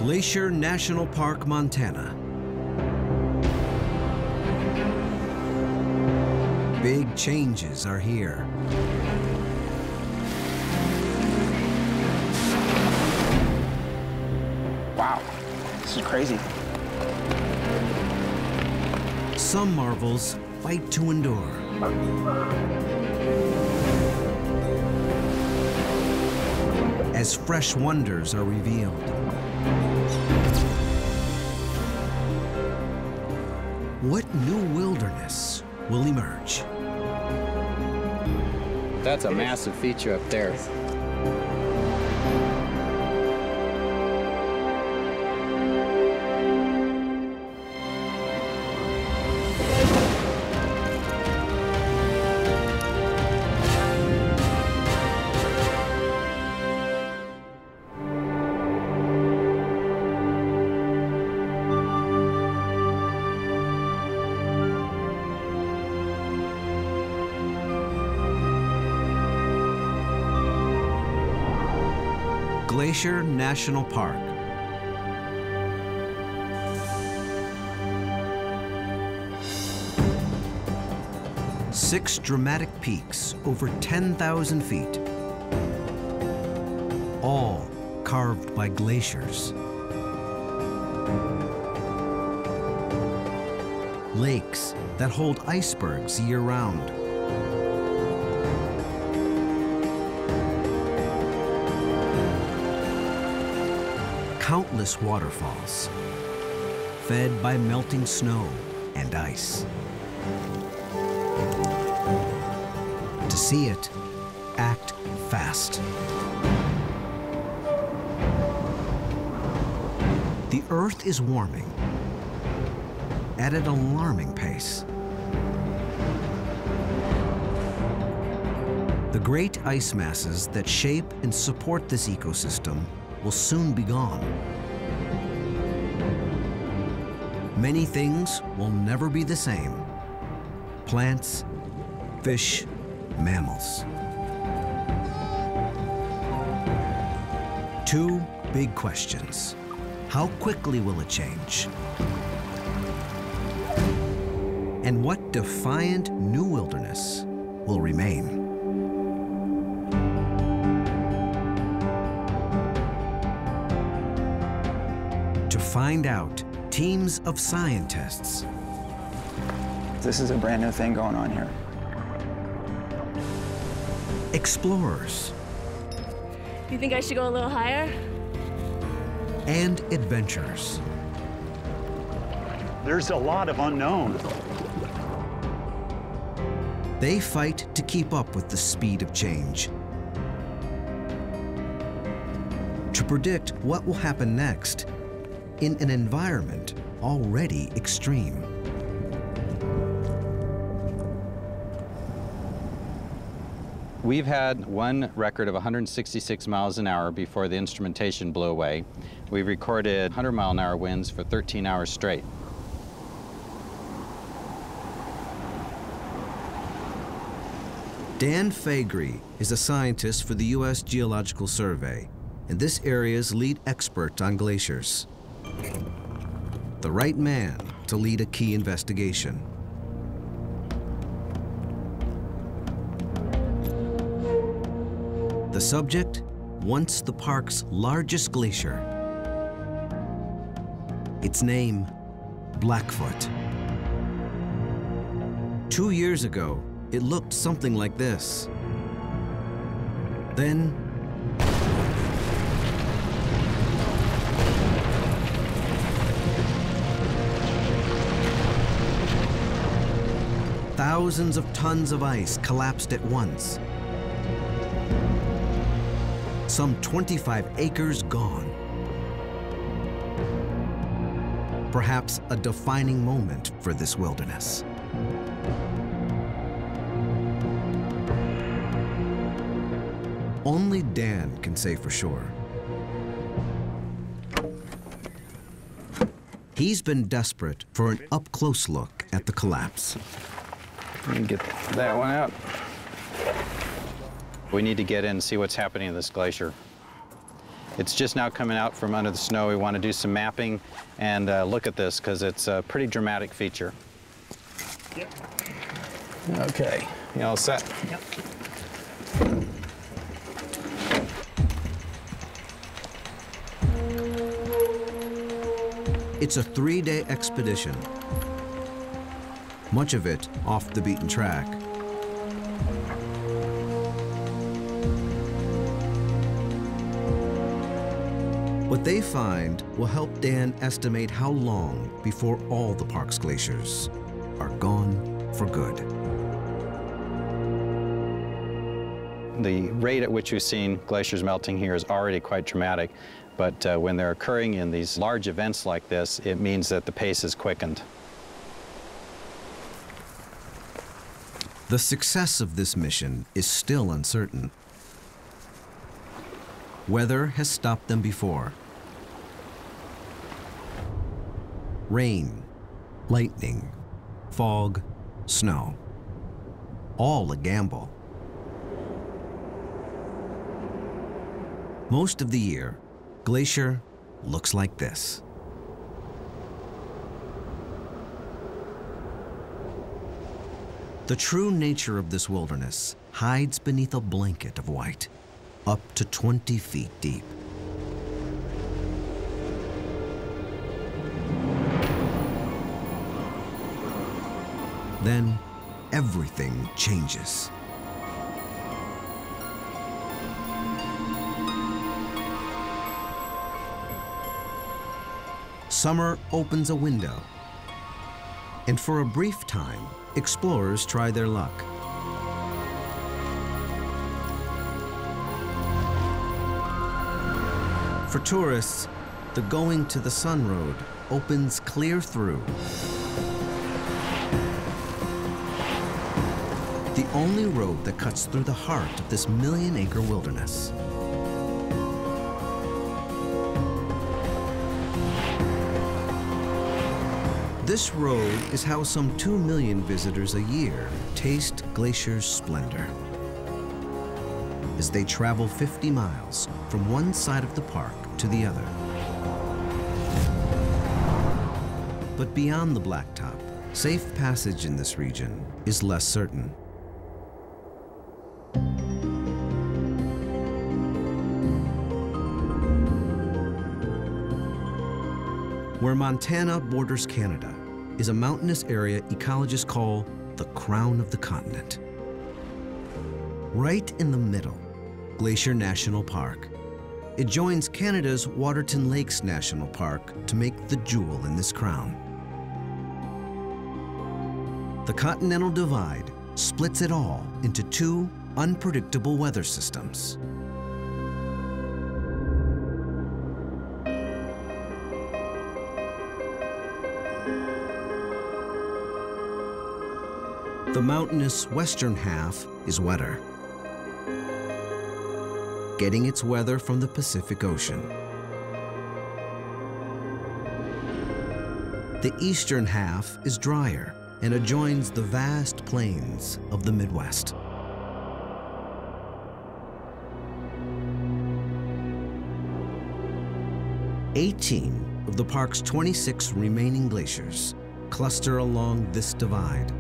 Glacier National Park, Montana. Big changes are here. Wow, this is crazy. Some marvels fight to endure. As fresh wonders are revealed. What new wilderness will emerge? That's a massive feature up there. Glacier National Park. Six dramatic peaks over 10,000 feet, all carved by glaciers. Lakes that hold icebergs year-round. Countless waterfalls, fed by melting snow and ice. To see it, act fast. The Earth is warming at an alarming pace. The great ice masses that shape and support this ecosystem will soon be gone. Many things will never be the same. Plants, fish, mammals. Two big questions. How quickly will it change? And what defiant new wilderness will remain? To find out, teams of scientists. This is a brand new thing going on here. Explorers. You think I should go a little higher? And adventurers. There's a lot of unknown. They fight to keep up with the speed of change. To predict what will happen next in an environment already extreme. We've had one record of 166 miles an hour before the instrumentation blew away. We recorded 100-mile-an-hour winds for 13 hours straight. Dan Faegre is a scientist for the U.S. Geological Survey and this area's lead expert on glaciers. The right man to lead a key investigation. The subject, once the park's largest glacier. Its name, Blackfoot. 2 years ago, it looked something like this. Then, thousands of tons of ice collapsed at once. Some 25 acres gone. Perhaps a defining moment for this wilderness. Only Dan can say for sure. He's been desperate for an up-close look at the collapse. Let me get that one out. We need to get in and see what's happening in this glacier. It's just now coming out from under the snow. We want to do some mapping and look at this because it's a pretty dramatic feature. Yep. Okay, you all set? Yep. It's a 3-day expedition, much of it off the beaten track. What they find will help Dan estimate how long before all the park's glaciers are gone for good. The rate at which we've seen glaciers melting here is already quite dramatic, but when they're occurring in these large events like this, it means that the pace is quickened. The success of this mission is still uncertain. Weather has stopped them before. Rain, lightning, fog, snow. All a gamble. Most of the year, Glacier looks like this. The true nature of this wilderness hides beneath a blanket of white, up to 20 feet deep. Then everything changes. Summer opens a window, and for a brief time, explorers try their luck. For tourists, the Going to the Sun Road opens clear through. The only road that cuts through the heart of this million-acre wilderness. This road is how some 2 million visitors a year taste Glacier's splendor as they travel 50 miles from one side of the park to the other. But beyond the blacktop, safe passage in this region is less certain. Where Montana borders Canada is a mountainous area ecologists call the crown of the continent. Right in the middle, Glacier National Park. It joins Canada's Waterton Lakes National Park to make the jewel in this crown. The Continental Divide splits it all into 2 unpredictable weather systems. The mountainous western half is wetter, getting its weather from the Pacific Ocean. The eastern half is drier and adjoins the vast plains of the Midwest. "18 of the park's 26 remaining glaciers cluster along this divide.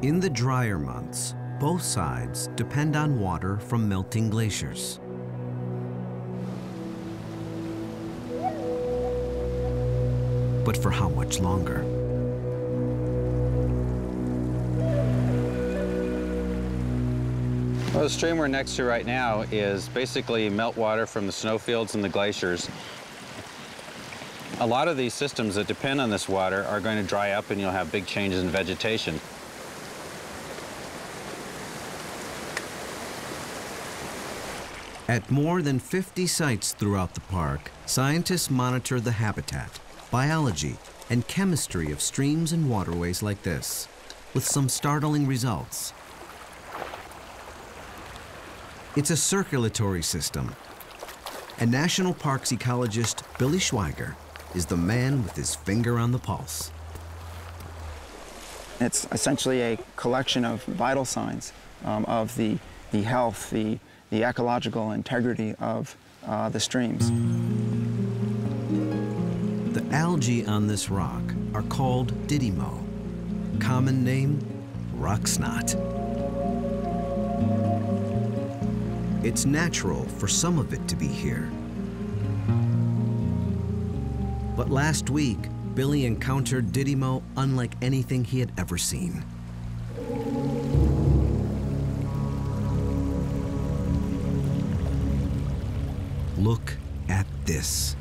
In the drier months, both sides depend on water from melting glaciers. But for how much longer? Well, the stream we're next to right now is basically meltwater from the snowfields and the glaciers. A lot of these systems that depend on this water are going to dry up and you'll have big changes in vegetation. At more than 50 sites throughout the park, scientists monitor the habitat, biology, and chemistry of streams and waterways like this, with some startling results. It's a circulatory system, and National Parks ecologist Billy Schweiger is the man with his finger on the pulse. It's essentially a collection of vital signs of the health, the the ecological integrity of the streams. The algae on this rock are called didymo. Common name, rock snot. It's natural for some of it to be here. But last week, Billy encountered didymo unlike anything he had ever seen. Look at this.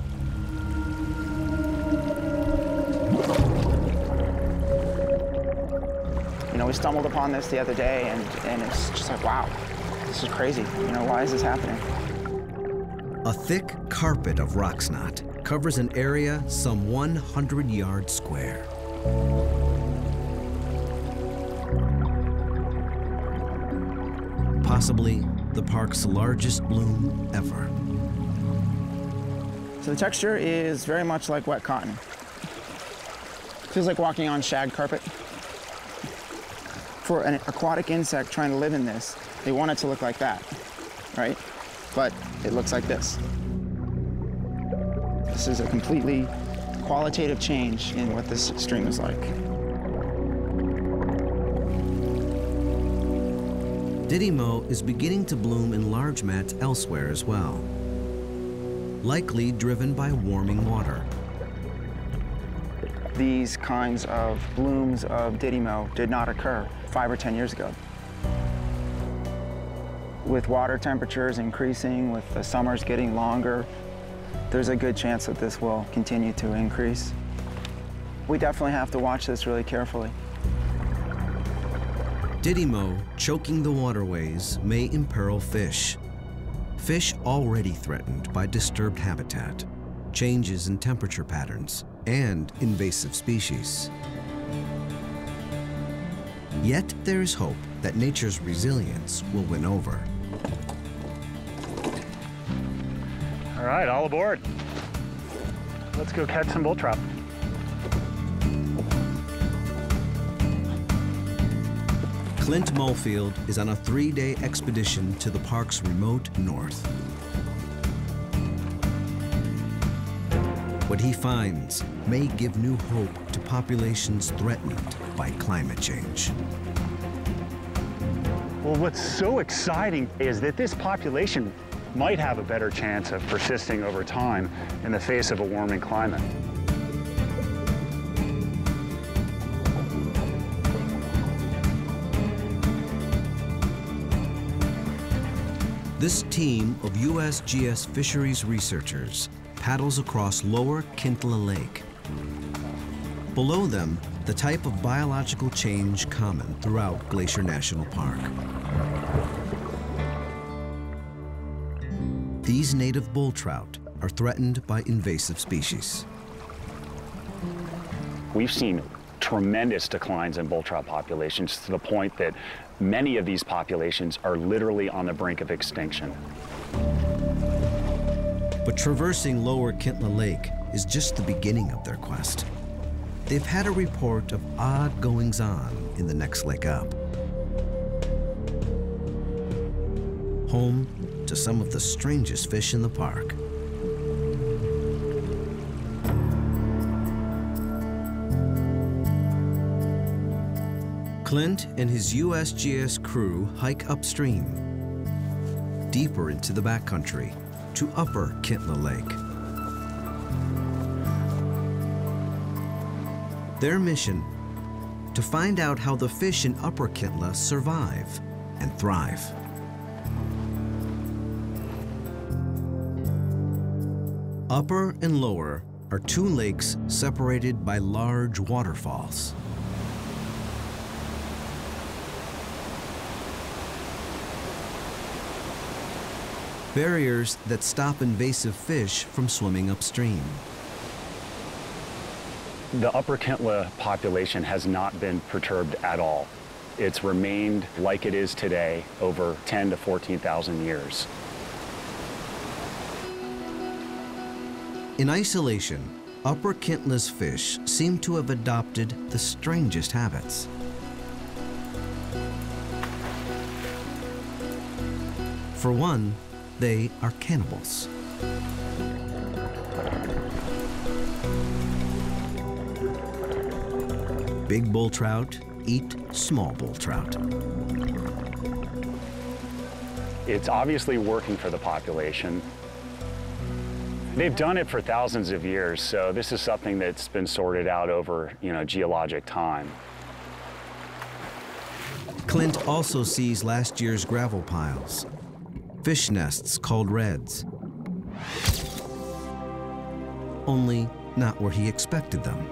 You know, we stumbled upon this the other day, and it's just like, wow, this is crazy. You know, why is this happening? A thick carpet of rock snot covers an area some 100 yards square. Possibly the park's largest bloom ever. So the texture is very much like wet cotton. Feels like walking on shag carpet. For an aquatic insect trying to live in this, they want it to look like that, right? But it looks like this. This is a completely qualitative change in what this stream is like. Didymo is beginning to bloom in large mats elsewhere as well, likely driven by warming water. These kinds of blooms of didymo did not occur 5 or 10 years ago. With water temperatures increasing, with the summers getting longer, there's a good chance that this will continue to increase. We definitely have to watch this really carefully. Didymo choking the waterways may imperil fish. Fish already threatened by disturbed habitat, changes in temperature patterns, and invasive species. Yet there is hope that nature's resilience will win over. All right, all aboard. Let's go catch some bull trout. Clint Mulfield is on a 3-day expedition to the park's remote north. What he finds may give new hope to populations threatened by climate change. Well, what's so exciting is that this population might have a better chance of persisting over time in the face of a warming climate. This team of USGS fisheries researchers paddles across lower Kintla Lake. Below them, the type of biological change common throughout Glacier National Park. These native bull trout are threatened by invasive species. We've seen tremendous declines in bull trout populations to the point that many of these populations are literally on the brink of extinction. But traversing lower Kintla Lake is just the beginning of their quest. They've had a report of odd goings-on in the next lake up. Home to some of the strangest fish in the park. Clint and his USGS crew hike upstream, deeper into the backcountry, to upper Kintla Lake. Their mission, to find out how the fish in upper Kintla survive and thrive. Upper and lower are 2 lakes separated by large waterfalls. Barriers that stop invasive fish from swimming upstream. The upper Kintla population has not been perturbed at all. It's remained like it is today over 10 to 14,000 years. In isolation, upper Kintla's fish seem to have adopted the strangest habits. For one, they are cannibals. Big bull trout eat small bull trout. It's obviously working for the population. They've done it for thousands of years, so this is something that's been sorted out over, geologic time. Clint also sees last year's gravel piles, fish nests called reds. Only not where he expected them.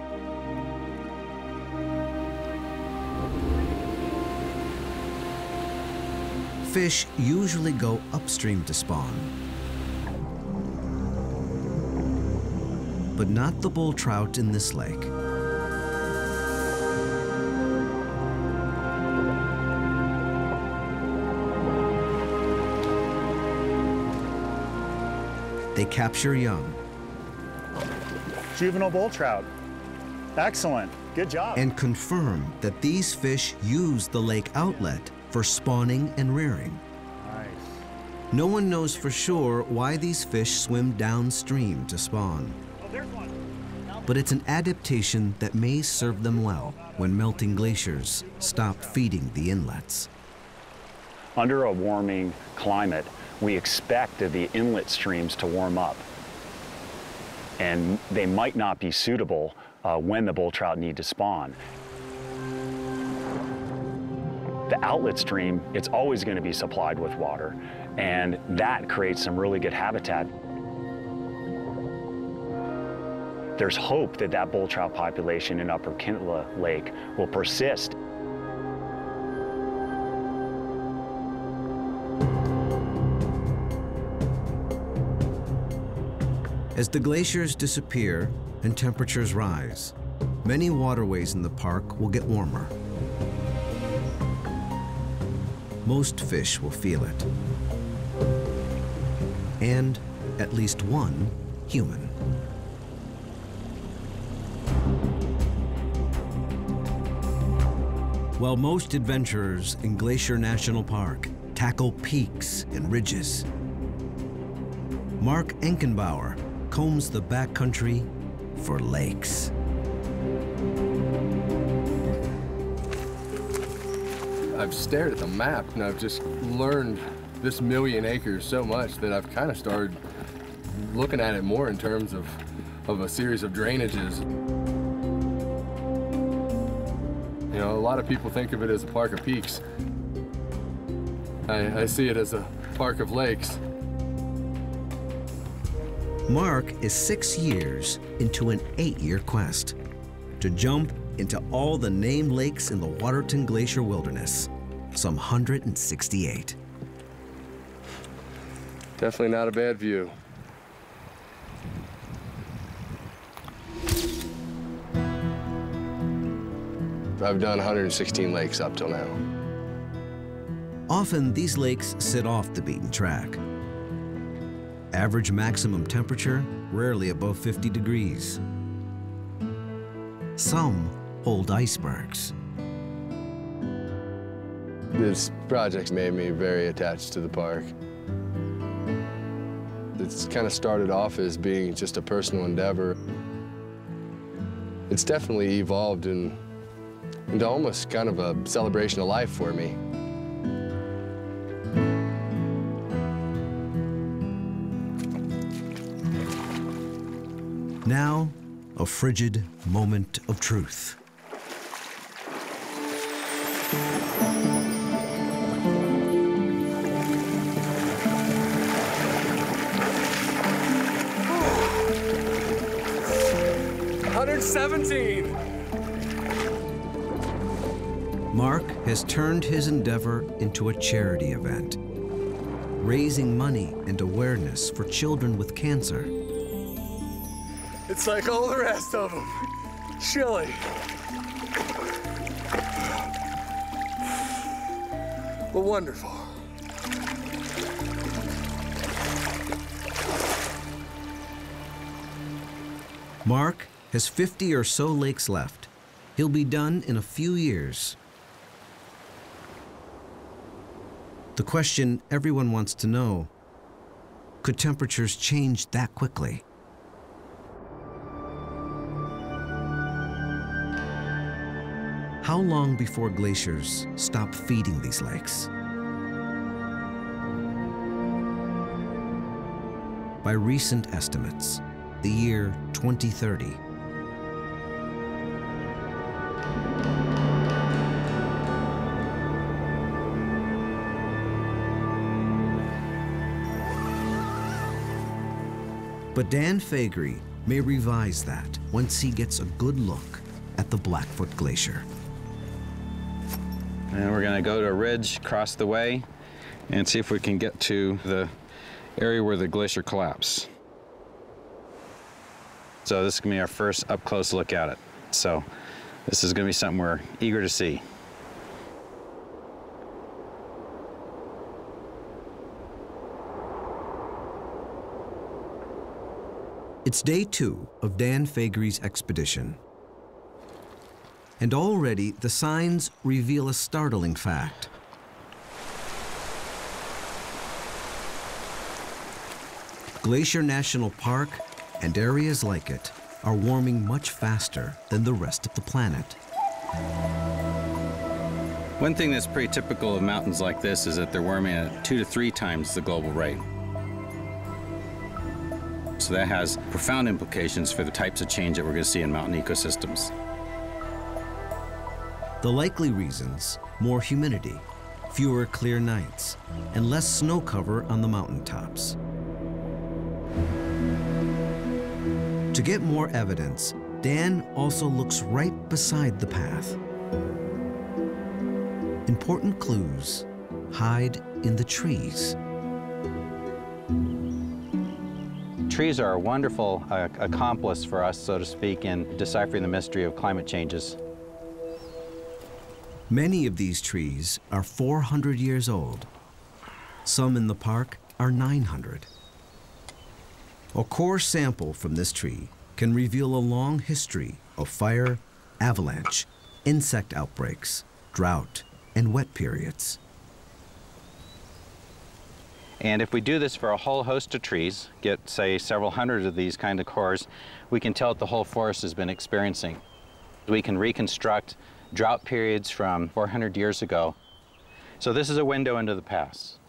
Fish usually go upstream to spawn, but not the bull trout in this lake. They capture young. Juvenile bull trout. Excellent. Good job. And confirm that these fish use the lake outlet for spawning and rearing. Nice. No one knows for sure why these fish swim downstream to spawn. Oh, there's one. But it's an adaptation that may serve them well when melting glaciers stop feeding the inlets. Under a warming climate, we expect the inlet streams to warm up. And they might not be suitable when the bull trout need to spawn. The outlet stream, it's always going to be supplied with water, and that creates some really good habitat. There's hope that that bull trout population in Upper Kintla Lake will persist. As the glaciers disappear and temperatures rise, many waterways in the park will get warmer. Most fish will feel it. And at least one human. While most adventurers in Glacier National Park tackle peaks and ridges, Mark Enkenbauer combs the backcountry for lakes. I've stared at the map and I've just learned this 1,000,000 acres so much that I've kind of started looking at it more in terms of a series of drainages. You know, a lot of people think of it as a park of peaks. I see it as a park of lakes. Mark is 6 years into an 8-year quest to jump into all the named lakes in the Waterton Glacier Wilderness, some 168. Definitely not a bad view. I've done 116 lakes up till now. Often these lakes sit off the beaten track. Average maximum temperature, rarely above 50 degrees. Some hold icebergs. This project's made me very attached to the park. It's kind of started off as being just a personal endeavor. It's definitely evolved into almost kind of a celebration of life for me. Now, a frigid moment of truth. Mark has turned his endeavor into a charity event, raising money and awareness for children with cancer. It's like all the rest of them. Chilly. But wonderful. Mark has 50 or so lakes left. He'll be done in a few years. The question everyone wants to know, could temperatures change that quickly? How long before glaciers stop feeding these lakes? By recent estimates, the year 2030. But Dan Faegre may revise that once he gets a good look at the Blackfoot Glacier. And we're going to go to a ridge across the way and see if we can get to the area where the glacier collapsed. So this is going to be our first up-close look at it. So this is going to be something we're eager to see. It's day 2 of Dan Faegre's expedition. And already the signs reveal a startling fact. Glacier National Park and areas like it are warming much faster than the rest of the planet. One thing that's pretty typical of mountains like this is that they're warming at 2 to 3 times the global rate. So that has profound implications for the types of change that we're going to see in mountain ecosystems. The likely reasons: more humidity, fewer clear nights, and less snow cover on the mountaintops. To get more evidence, Dan also looks right beside the path. Important clues hide in the trees. Trees are a wonderful accomplice for us, so to speak, in deciphering the mystery of climate changes. Many of these trees are 400 years old. Some in the park are 900. A core sample from this tree can reveal a long history of fire, avalanche, insect outbreaks, drought, and wet periods. And if we do this for a whole host of trees, get, say, several hundred of these kind of cores, we can tell what the whole forest has been experiencing. We can reconstruct drought periods from 400 years ago. So this is a window into the past.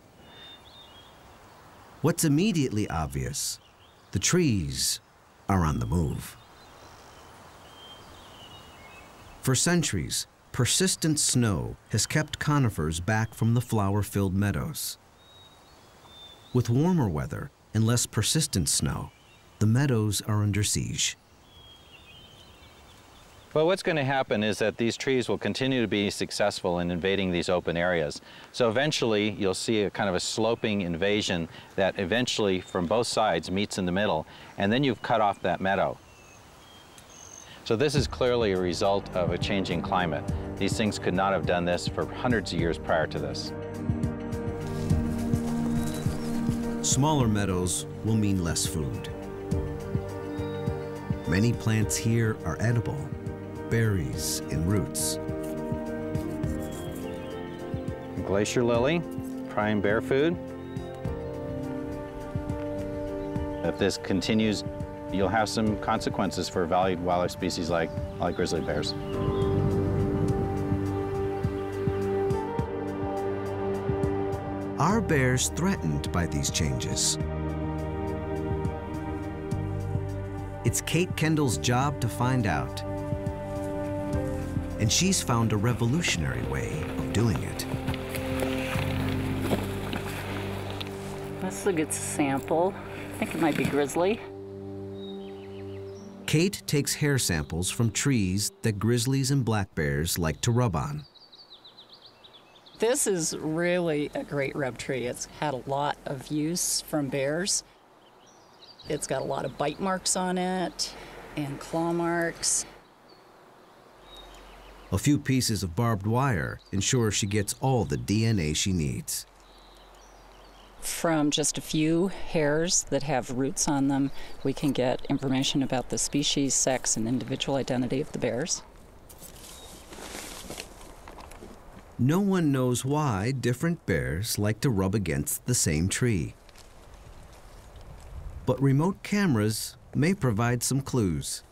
What's immediately obvious: the trees are on the move. For centuries, persistent snow has kept conifers back from the flower-filled meadows. With warmer weather and less persistent snow, the meadows are under siege. Well, what's going to happen is that these trees will continue to be successful in invading these open areas. So eventually you'll see a kind of a sloping invasion that eventually from both sides meets in the middle, and then you've cut off that meadow. So this is clearly a result of a changing climate. These things could not have done this for hundreds of years prior to this. Smaller meadows will mean less food. Many plants here are edible: berries and roots. Glacier lily, prime bear food. If this continues, you'll have some consequences for valued wildlife species like grizzly bears. Are bears threatened by these changes? It's Kate Kendall's job to find out. And she's found a revolutionary way of doing it. Let's look at the sample. I think it might be grizzly. Kate takes hair samples from trees that grizzlies and black bears like to rub on. This is really a great rub tree. It's had a lot of use from bears. It's got a lot of bite marks on it and claw marks. A few pieces of barbed wire ensure she gets all the DNA she needs. From just a few hairs that have roots on them, we can get information about the species, sex, and individual identity of the bears. No one knows why different bears like to rub against the same tree. But remote cameras may provide some clues.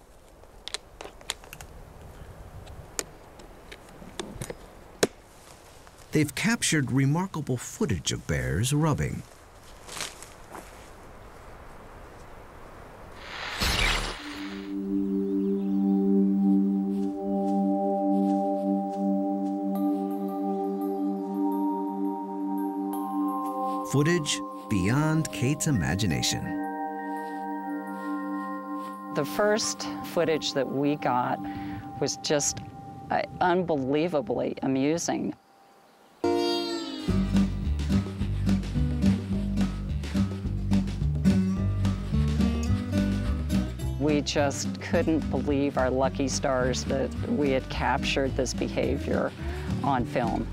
They've captured remarkable footage of bears rubbing. Footage beyond Kate's imagination. The first footage that we got was just unbelievably amusing. We just couldn't believe our lucky stars that we had captured this behavior on film.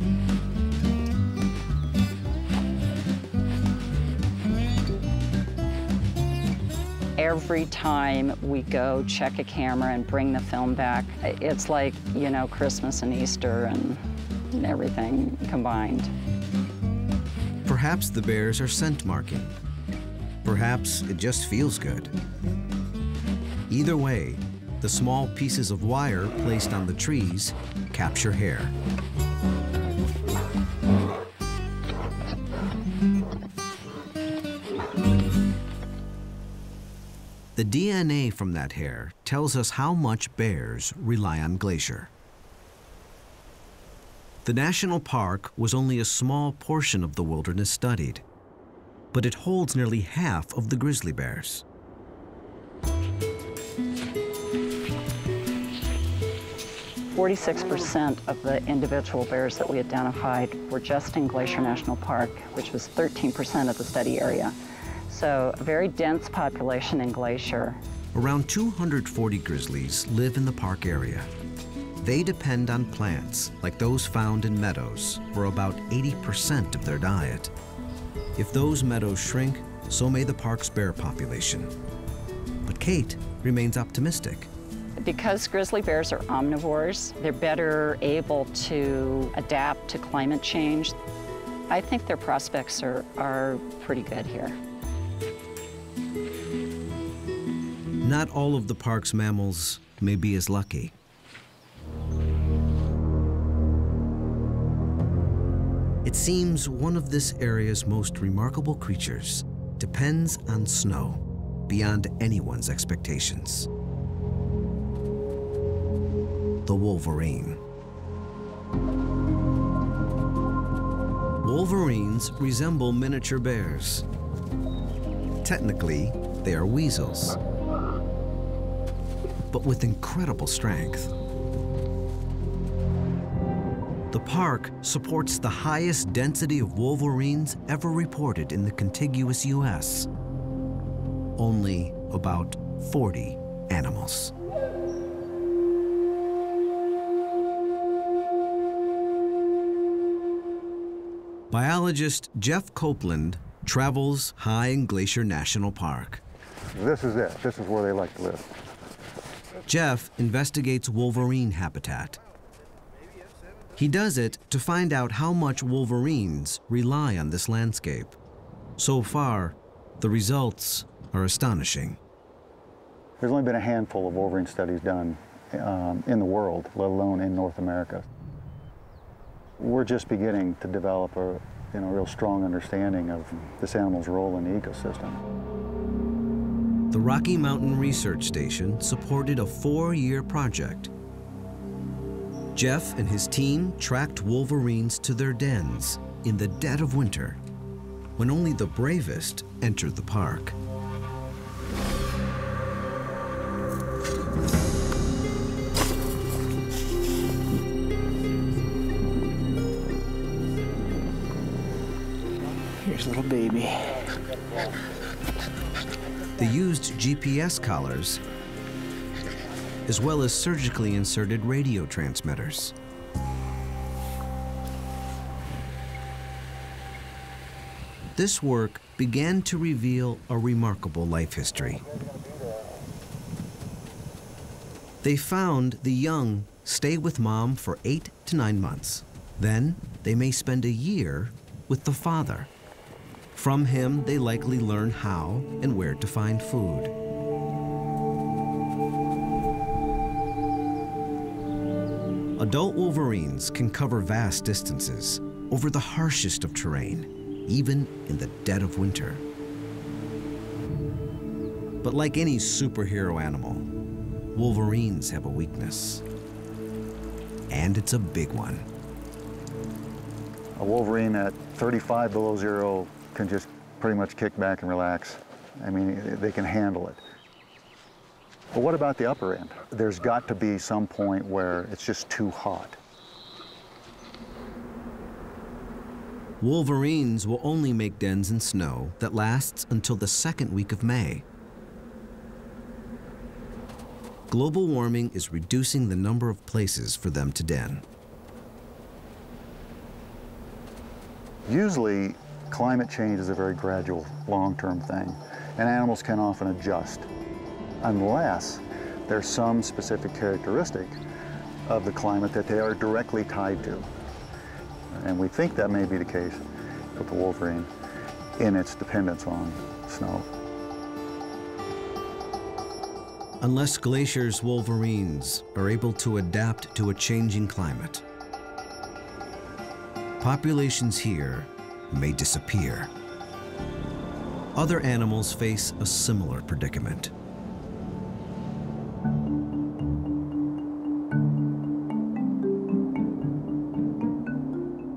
Every time we go check a camera and bring the film back, it's like, you know, Christmas and Easter and everything combined. Perhaps the bears are scent marking. Perhaps it just feels good. Either way, the small pieces of wire placed on the trees capture hair. The DNA from that hair tells us how much bears rely on Glacier. The national park was only a small portion of the wilderness studied, but it holds nearly half of the grizzly bears. %46% of the individual bears that we identified were just in Glacier National Park, which was 13% of the study area. So a very dense population in Glacier. Around 240 grizzlies live in the park area. They depend on plants like those found in meadows for about 80% of their diet. If those meadows shrink, so may the park's bear population. But Kate remains optimistic. Because grizzly bears are omnivores, they're better able to adapt to climate change. I think their prospects are pretty good here. Not all of the park's mammals may be as lucky. It seems one of this area's most remarkable creatures depends on snow beyond anyone's expectations. The wolverine. Wolverines resemble miniature bears. Technically, they are weasels, but with incredible strength. The park supports the highest density of wolverines ever reported in the contiguous U.S. Only about 40 animals. Biologist Jeff Copeland travels high in Glacier National Park. This is it. This is where they like to live. Jeff investigates wolverine habitat. He does it to find out how much wolverines rely on this landscape. So far, the results are astonishing. There's only been a handful of wolverine studies done in the world, let alone in North America. We're just beginning to develop a real strong understanding of this animal's role in the ecosystem. The Rocky Mountain Research Station supported a 4-year project. Jeff and his team tracked wolverines to their dens in the dead of winter, when only the bravest entered the park. Here's little baby. They used GPS collars as well as surgically inserted radio transmitters. This work began to reveal a remarkable life history. They found the young stay with mom for 8 to 9 months. Then they may spend a year with the father. From him, they likely learn how and where to find food. Adult wolverines can cover vast distances over the harshest of terrain, even in the dead of winter. But like any superhero animal, wolverines have a weakness. And it's a big one. A wolverine at 35 below zero can just pretty much kick back and relax. I mean, they can handle it. But what about the upper end? There's got to be some point where it's just too hot. Wolverines will only make dens in snow that lasts until the second week of May. Global warming is reducing the number of places for them to den. Usually, climate change is a very gradual, long-term thing, and animals can often adjust, unless there's some specific characteristic of the climate that they are directly tied to. And we think that may be the case with the wolverine in its dependence on snow. Unless glaciers, wolverines are able to adapt to a changing climate, populations here may disappear. Other animals face a similar predicament.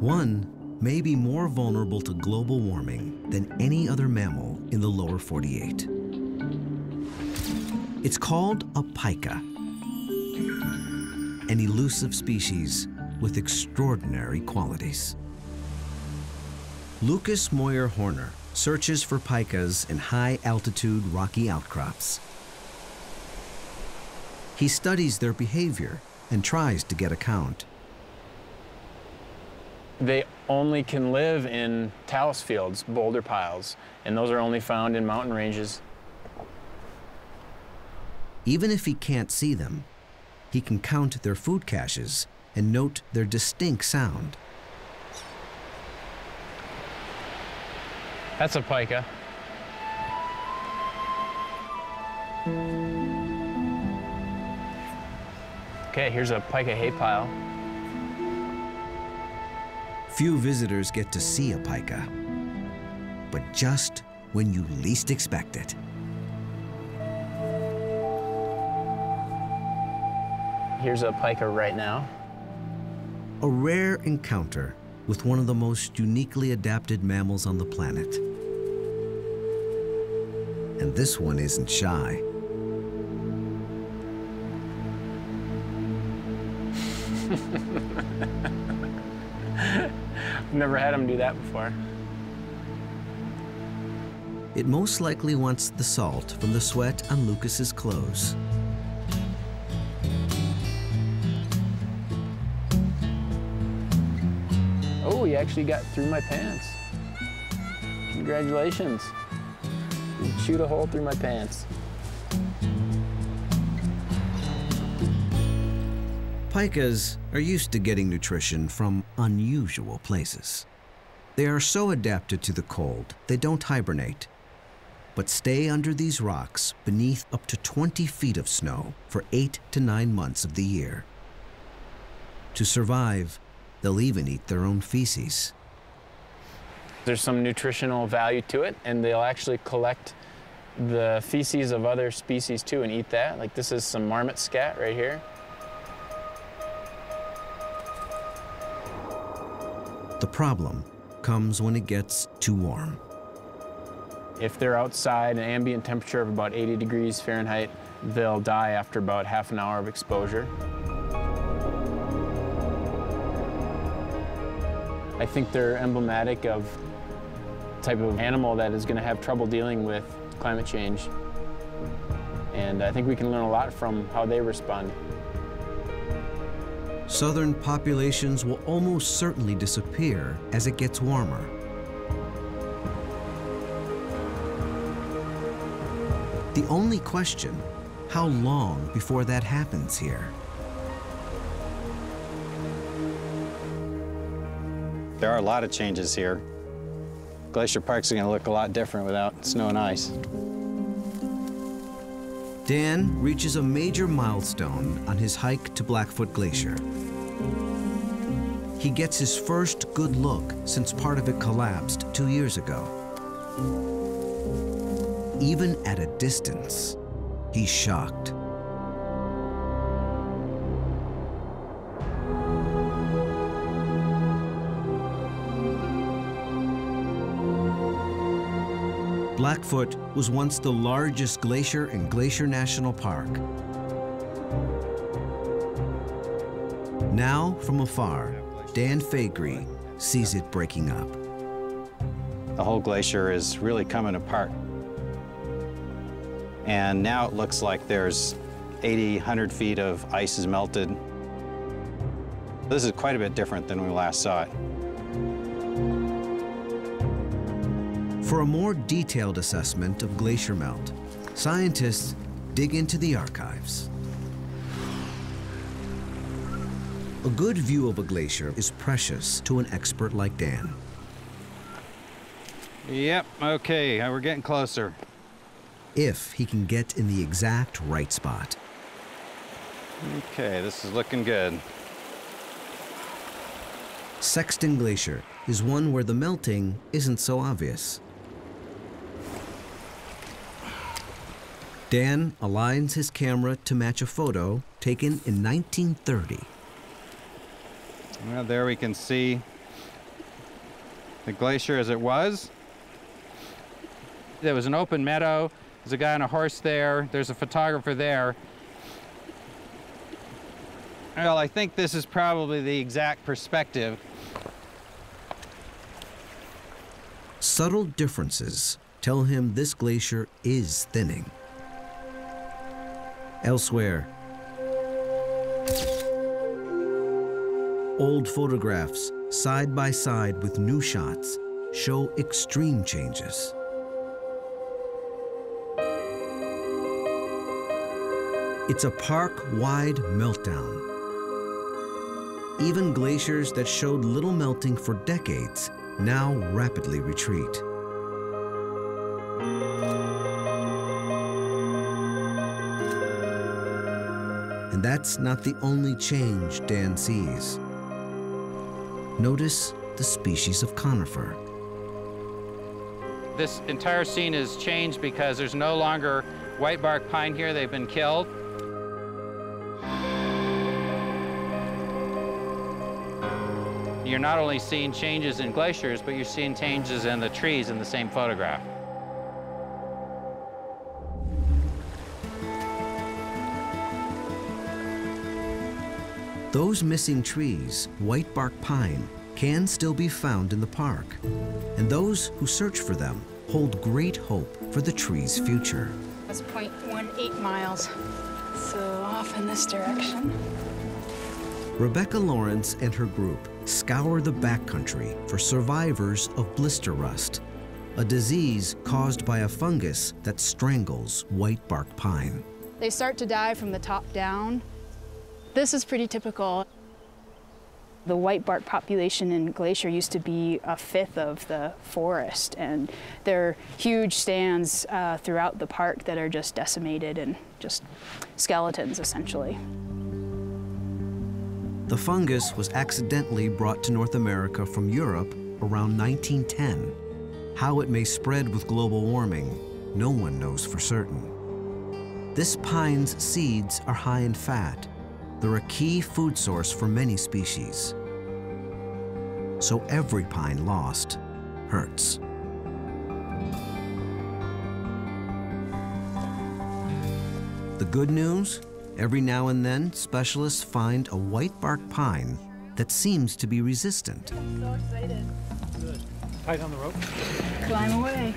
One may be more vulnerable to global warming than any other mammal in the lower 48. It's called a pika, an elusive species with extraordinary qualities. Lucas Moyer-Horner searches for pikas in high-altitude rocky outcrops. He studies their behavior and tries to get a count. They only can live in talus fields, boulder piles, and those are only found in mountain ranges. Even if he can't see them, he can count their food caches and note their distinct sound. That's a pika. Okay, here's a pika hay pile. Few visitors get to see a pika, but just when you least expect it. Here's a pika right now. A rare encounter with one of the most uniquely adapted mammals on the planet. And this one isn't shy. I've never had him do that before. It most likely wants the salt from the sweat on Lucas's clothes. Oh, you actually got through my pants. Congratulations. You shoot a hole through my pants. Pikas are used to getting nutrition from unusual places. They are so adapted to the cold, they don't hibernate, but stay under these rocks beneath up to 20 feet of snow for 8 to 9 months of the year. To survive, they'll even eat their own feces. There's some nutritional value to it, and they'll actually collect the feces of other species too and eat that. Like this is some marmot scat right here. The problem comes when it gets too warm. If they're outside an ambient temperature of about 80 degrees Fahrenheit, they'll die after about half an hour of exposure. I think they're emblematic of the type of animal that is going to have trouble dealing with climate change. And I think we can learn a lot from how they respond. Southern populations will almost certainly disappear as it gets warmer. The only question, how long before that happens here? There are a lot of changes here. Glacier Park's going to look a lot different without snow and ice. Dan reaches a major milestone on his hike to Blackfoot Glacier. He gets his first good look since part of it collapsed 2 years ago. Even at a distance, he's shocked. Blackfoot was once the largest glacier in Glacier National Park. Now, from afar, Dan Faegre sees it breaking up. The whole glacier is really coming apart. And now it looks like there's 80, 100 feet of ice is melted. This is quite a bit different than when we last saw it. For a more detailed assessment of glacier melt, scientists dig into the archives. A good view of a glacier is precious to an expert like Dan. Yep, okay, we're getting closer. If he can get in the exact right spot. Okay, this is looking good. Sexton Glacier is one where the melting isn't so obvious. Dan aligns his camera to match a photo taken in 1930. Well, there we can see the glacier as it was. There was an open meadow. There's a guy on a horse there. There's a photographer there. Well, I think this is probably the exact perspective. Subtle differences tell him this glacier is thinning. Elsewhere, old photographs side by side with new shots show extreme changes. It's a park-wide meltdown. Even glaciers that showed little melting for decades now rapidly retreat. And that's not the only change Dan sees. Notice the species of conifer. This entire scene is changed because there's no longer white bark pine here. They've been killed. You're not only seeing changes in glaciers, but you're seeing changes in the trees in the same photograph. Those missing trees, white bark pine, can still be found in the park. And those who search for them hold great hope for the tree's future. It's 0.18 miles, so off in this direction. Rebecca Lawrence and her group scour the backcountry for survivors of blister rust, a disease caused by a fungus that strangles white bark pine. They start to die from the top down. This is pretty typical. The white bark population in Glacier used to be a fifth of the forest, and there are huge stands throughout the park that are just decimated and just skeletons, essentially. The fungus was accidentally brought to North America from Europe around 1910. How it may spread with global warming, no one knows for certain. This pine's seeds are high in fat. They're a key food source for many species. So every pine lost hurts. The good news? Every now and then, specialists find a white bark pine that seems to be resistant. I'm so excited. Good. Tight on the rope. Climb away.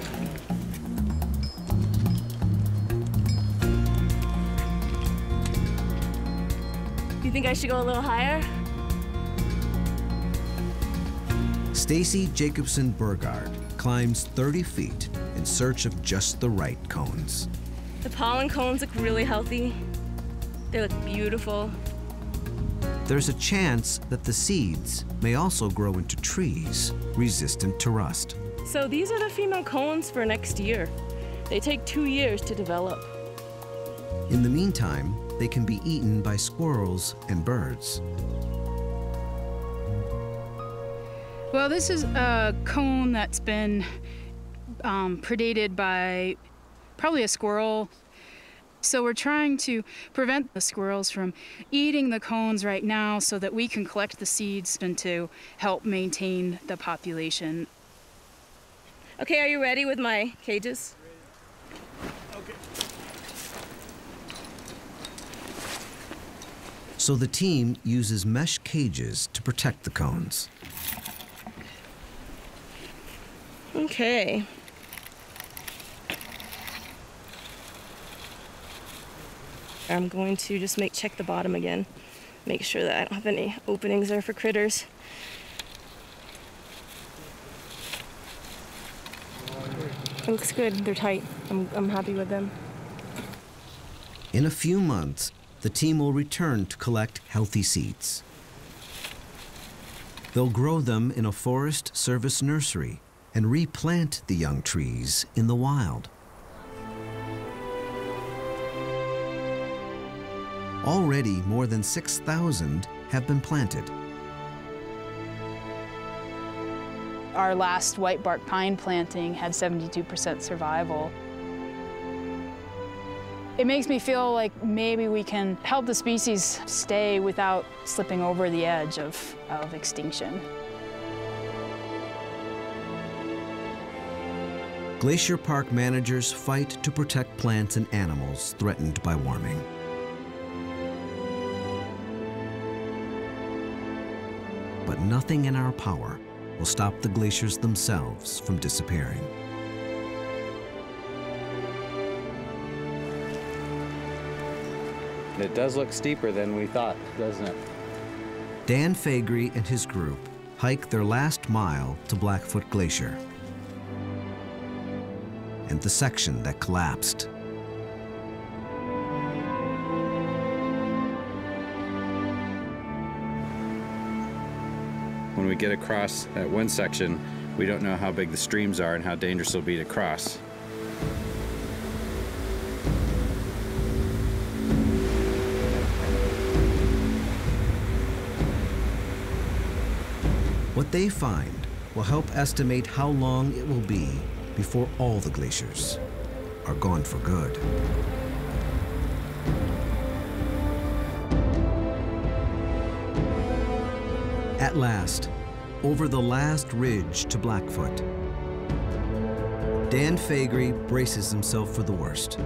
You think I should go a little higher? Stacy Jacobson Burgard climbs 30 feet in search of just the right cones. The pollen cones look really healthy. They look beautiful. there's a chance that the seeds may also grow into trees resistant to rust. So these are the female cones for next year. They take 2 years to develop. In the meantime, they can be eaten by squirrels and birds. Well, this is a cone that's been predated by probably a squirrel. So we're trying to prevent the squirrels from eating the cones right now so that we can collect the seeds and to help maintain the population. Okay, are you ready with my cages? Okay. So the team uses mesh cages to protect the cones. Okay. I'm going to just check the bottom again. Make sure that I don't have any openings there for critters. It looks good, they're tight. I'm happy with them. In a few months, the team will return to collect healthy seeds. They'll grow them in a Forest Service nursery and replant the young trees in the wild. Already, more than 6,000 have been planted. Our last white bark pine planting had 72% survival. It makes me feel like maybe we can help the species stay without slipping over the edge of extinction. Glacier Park managers fight to protect plants and animals threatened by warming. But nothing in our power will stop the glaciers themselves from disappearing. It does look steeper than we thought, doesn't it? Dan Faegre and his group hike their last mile to Blackfoot Glacier and the section that collapsed. When we get across that one section, we don't know how big the streams are and how dangerous it'll be to cross. What they find will help estimate how long it will be before all the glaciers are gone for good. At last, over the last ridge to Blackfoot, Dan Faegre braces himself for the worst.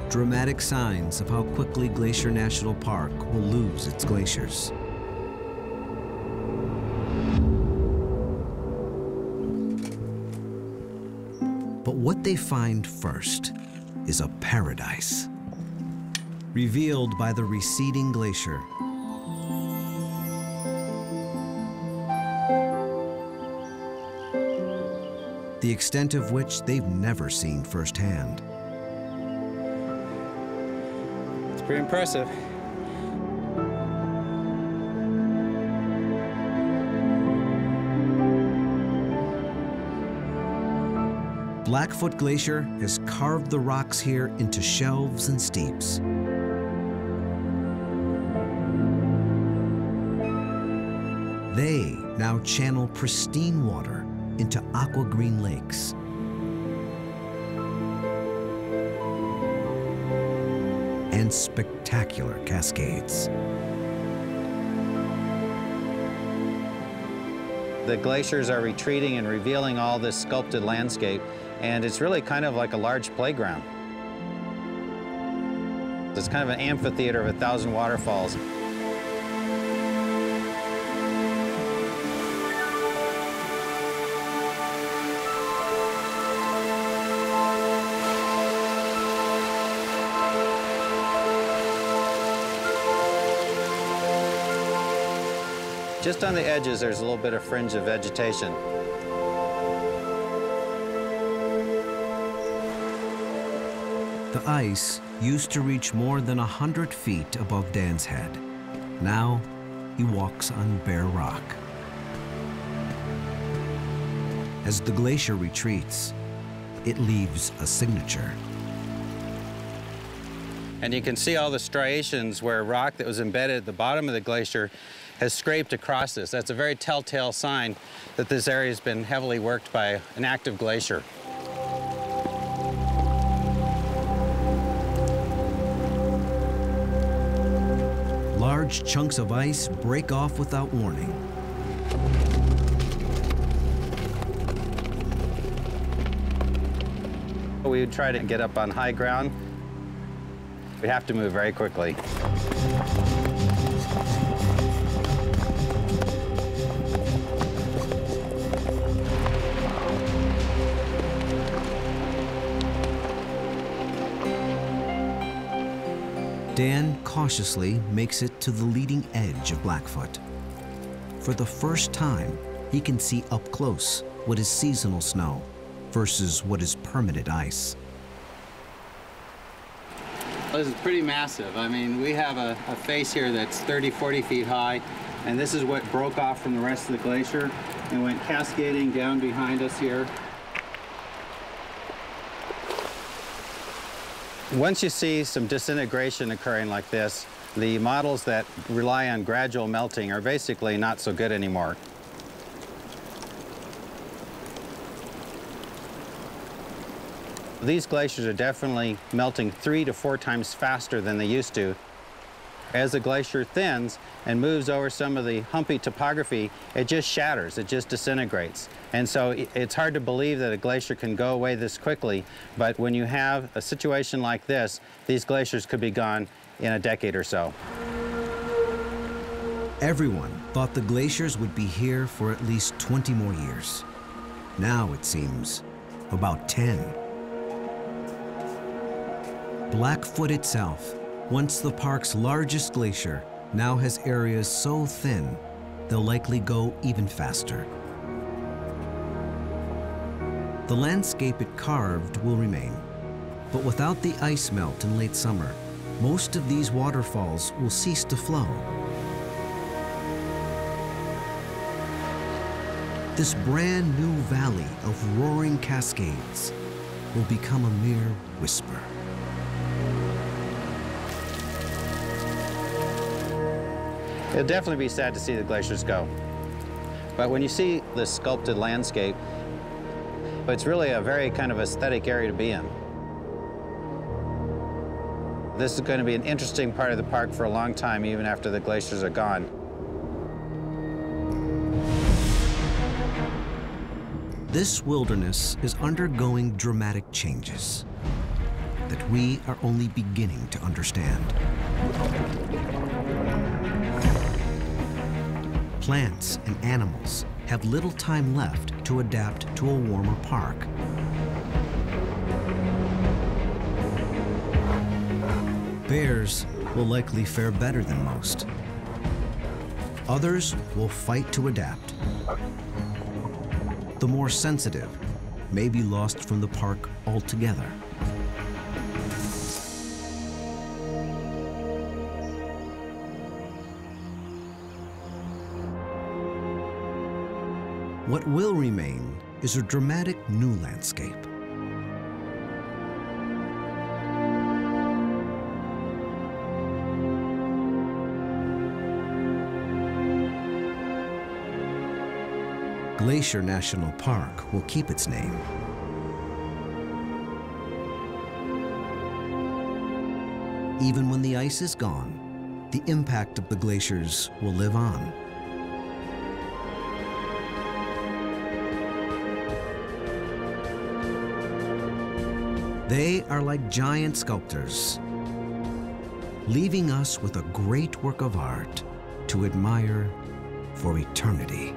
Dramatic signs of how quickly Glacier National Park will lose its glaciers. But what they find first is a paradise, revealed by the receding glacier. The extent of which they've never seen firsthand. It's pretty impressive. Blackfoot Glacier has carved the rocks here into shelves and steeps. They now channel pristine water into aqua-green lakes. And spectacular cascades. The glaciers are retreating and revealing all this sculpted landscape, and it's really kind of like a large playground. It's kind of an amphitheater of 1,000 waterfalls. Just on the edges, there's a little bit of fringe of vegetation. The ice used to reach more than 100 feet above Dan's head. Now, he walks on bare rock. As the glacier retreats, it leaves a signature. And you can see all the striations where rock that was embedded at the bottom of the glacier has scraped across this. That's a very telltale sign that this area has been heavily worked by an active glacier. Large chunks of ice break off without warning. We would try to get up on high ground. We have to move very quickly. Dan cautiously makes it to the leading edge of Blackfoot. For the first time, he can see up close what is seasonal snow versus what is permanent ice. This is pretty massive. I mean, we have a face here that's 30, 40 feet high, and this is what broke off from the rest of the glacier and went cascading down behind us here. Once you see some disintegration occurring like this, the models that rely on gradual melting are basically not so good anymore. These glaciers are definitely melting 3 to 4 times faster than they used to. As the glacier thins and moves over some of the humpy topography, it just shatters, it just disintegrates. And so it's hard to believe that a glacier can go away this quickly, but when you have a situation like this, these glaciers could be gone in a decade or so. Everyone thought the glaciers would be here for at least 20 more years. Now it seems about 10. Blackfoot itself, once the park's largest glacier, now has areas so thin, they'll likely go even faster. The landscape it carved will remain, but without the ice melt in late summer, most of these waterfalls will cease to flow. This brand new valley of roaring cascades will become a mere whisper. It'll definitely be sad to see the glaciers go. But when you see this sculpted landscape, it's really a very kind of aesthetic area to be in. This is going to be an interesting part of the park for a long time, even after the glaciers are gone. This wilderness is undergoing dramatic changes that we are only beginning to understand. Plants and animals have little time left to adapt to a warmer park. Bears will likely fare better than most. Others will fight to adapt. The more sensitive may be lost from the park altogether. What will remain is a dramatic new landscape. Glacier National Park will keep its name. Even when the ice is gone, the impact of the glaciers will live on. They are like giant sculptors, leaving us with a great work of art to admire for eternity.